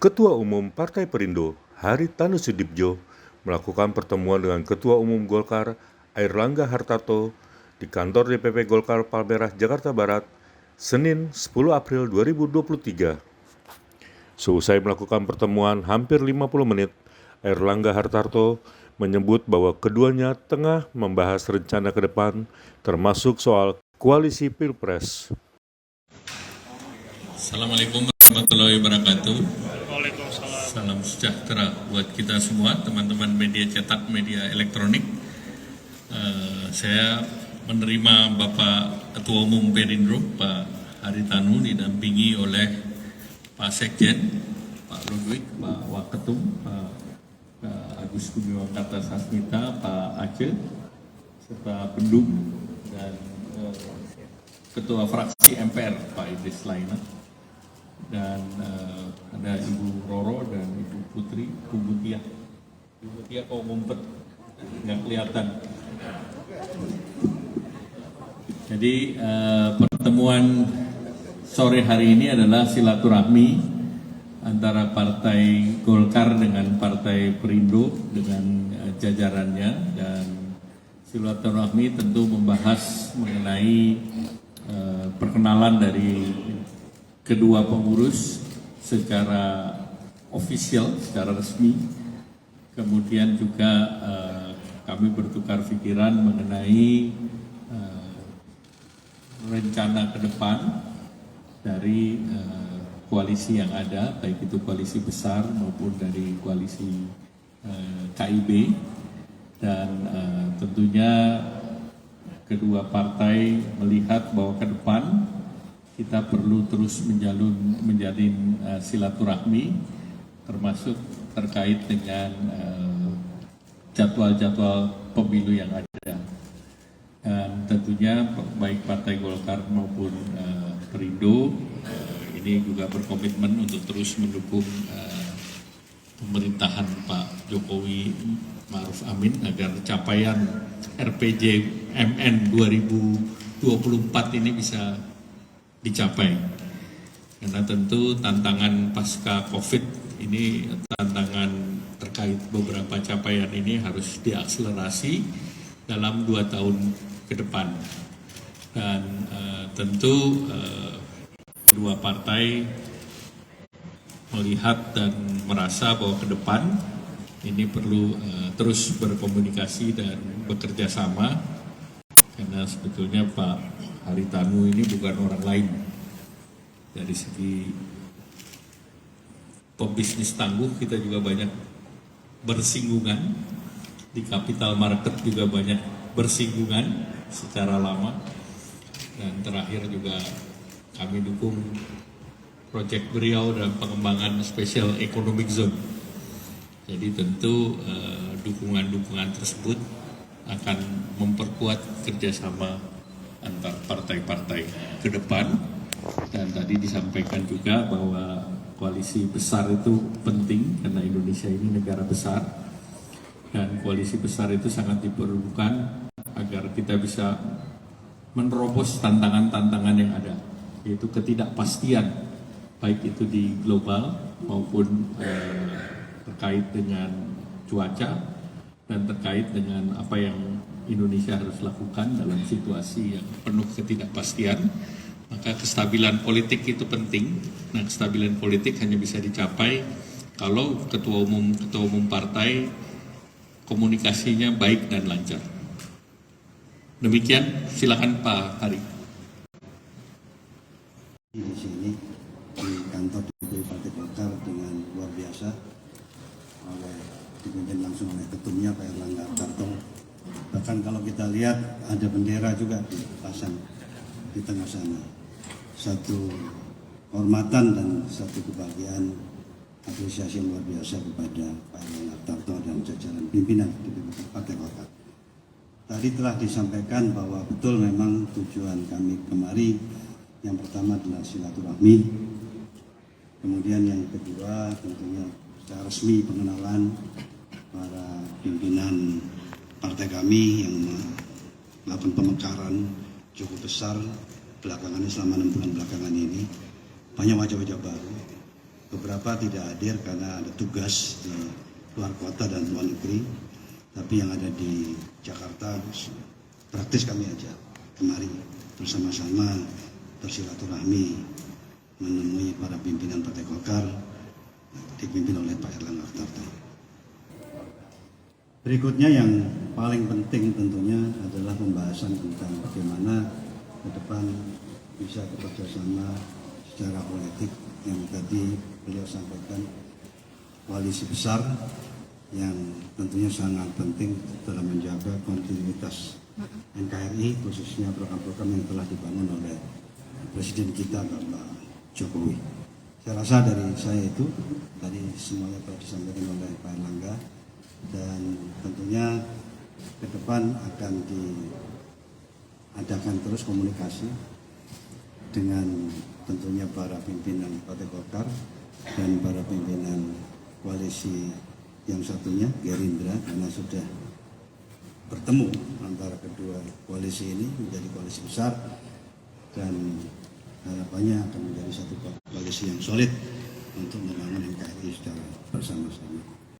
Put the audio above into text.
Ketua Umum Partai Perindo, Haritanu Sudibjo, melakukan pertemuan dengan Ketua Umum Golkar, Airlangga Hartarto, di kantor DPP Golkar Palmerah, Jakarta Barat, Senin 10 April 2023. Seusai melakukan pertemuan hampir 50 menit, Airlangga Hartarto menyebut bahwa keduanya tengah membahas rencana ke depan, termasuk soal koalisi Pilpres. Assalamualaikum warahmatullahi wabarakatuh. Salam sejahtera buat kita semua, teman-teman media cetak, media elektronik. Saya menerima Bapak Ketua Umum Perindo, Pak Haritanu, didampingi oleh Pak Sekjen, Pak Ludwig, Pak Waketum, Pak Agus Gumiwang Kartasasmita, Pak Aceh, serta Bendung, dan Ketua Fraksi MPR, Pak Idris Laina. Dan ada Ibu Roro dan Ibu Putri, Bu Mutia. Bu Mutia kok ngumpet, nggak kelihatan. Jadi pertemuan sore hari ini adalah silaturahmi antara Partai Golkar dengan Partai Perindo dengan jajarannya, dan silaturahmi tentu membahas mengenai perkenalan dari kedua pengurus secara ofisial, secara resmi. Kemudian juga kami bertukar pikiran mengenai rencana ke depan dari koalisi yang ada, baik itu koalisi besar maupun dari koalisi KIB. Dan tentunya kedua partai melihat bahwa ke depan kita perlu terus menjalin silaturahmi, termasuk terkait dengan jadwal-jadwal pemilu yang ada. Dan tentunya baik Partai Golkar maupun Perindo ini juga berkomitmen untuk terus mendukung pemerintahan Pak Jokowi Ma'ruf Amin agar capaian RPJMN 2024 ini bisa dicapai. Karena tentu tantangan pasca COVID ini, tantangan terkait beberapa capaian ini harus diakselerasi dalam 2 tahun ke depan. Dan tentu kedua partai melihat dan merasa bahwa ke depan ini perlu terus berkomunikasi dan bekerja sama, karena sebetulnya Pak Haritanu ini bukan orang lain. Dari segi pebisnis tangguh kita juga banyak bersinggungan, di capital market juga banyak bersinggungan secara lama, dan terakhir juga kami dukung proyek beliau dalam pengembangan Special Economic Zone. Jadi tentu dukungan-dukungan tersebut akan memperkuat kerjasama antar partai-partai ke depan. Dan tadi disampaikan juga bahwa koalisi besar itu penting karena Indonesia ini negara besar, dan koalisi besar itu sangat diperlukan agar kita bisa menerobos tantangan-tantangan yang ada, yaitu ketidakpastian baik itu di global maupun terkait dengan cuaca dan terkait dengan apa yang Indonesia harus lakukan dalam situasi yang penuh ketidakpastian. Maka kestabilan politik itu penting. Nah, kestabilan politik hanya bisa dicapai kalau ketua umum partai komunikasinya baik dan lancar. Demikian, silakan Pak Hari. Di sini di kantor DPP Partai Golkar dengan luar biasa, dipimpin langsung oleh ketumnya Pak Airlangga Hartarto. Bahkan kalau kita lihat ada bendera juga dipasang di tengah sana. Satu hormatan dan satu kebahagiaan, apresiasi yang luar biasa kepada Pak Airlangga Hartarto dan jajaran pimpinan DPP Partai Golkar. Tadi telah disampaikan bahwa betul memang tujuan kami kemari yang pertama adalah silaturahmi, kemudian yang kedua tentunya secara resmi pengenalan para pimpinan partai kami yang melakukan pemekaran cukup besar belakangan ini, selama 6 bulan belakangan ini banyak wajah-wajah baru. beberapa tidak hadir karena ada tugas di luar kota dan luar negeri, tapi yang ada di Jakarta praktis kami ajak kemari bersama-sama bersilaturahmi menemui para pimpinan Partai Golkar dipimpin oleh Pak Erlangga Hartarto. Berikutnya yang paling penting tentunya adalah pembahasan tentang bagaimana ke depan bisa bekerja sama secara politik yang tadi beliau sampaikan, koalisi besar yang tentunya sangat penting dalam menjaga kontinuitas NKRI, khususnya program-program yang telah dibangun oleh Presiden kita Bapak Jokowi. Saya rasa dari saya itu tadi semuanya telah disampaikan oleh Pak Erlangga, dan tentunya ke depan akan diadakan terus komunikasi dengan tentunya para pimpinan Partai Golkar dan para pimpinan koalisi yang satunya Gerindra, karena sudah bertemu antara kedua koalisi ini menjadi koalisi besar dan harapannya akan menjadi satu koalisi yang solid untuk membangun NKRI secara bersama-sama.